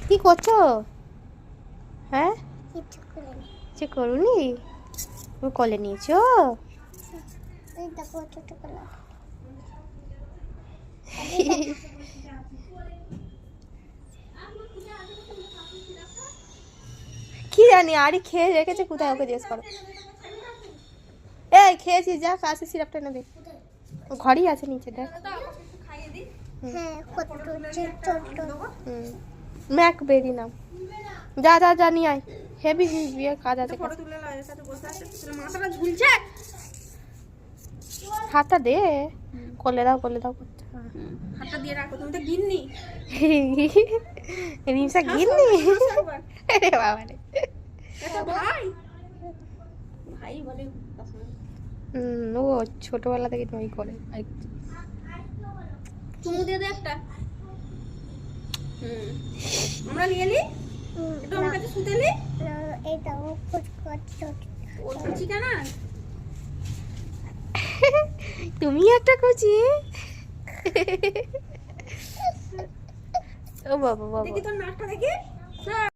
কি করছো? হ্যাঁ, কিছু করুনি? তুমি কোলে নিয়েছো? কি জানি, আরে খেয়ে রেখেছে কোথায়, ওকে জিজ্ঞেস করো। এই খেয়েছিস, যা কাশি সিরাপটা এনে দে। ও ঘরেই আছে নিচে, দেখ। ম্যাক বেরি নাম। যা যা যা নিয়ে আয়, হেভি বিয়ে কাজ আছে। হাতটা দে, কোলে দাও কোলে দাও করতে। হাতটা দিয়ে রাখো, তুমি তো গিন্নি। রিমসা গিন্নি? আরে বাবা রে। এটা ভাই ভাই বলে। ও ছোটবেলা থেকে তুমি করে। চুমু দিয়ে দে একটা। আমরা নিয়ে নি একটু আমার কাছে শুতে নি। এটা ও কুচকুচি ও কুচি কেন? তুমি একটা কুচি। ও বাবা বাবা, দেখি তোর নাকটা দেখি।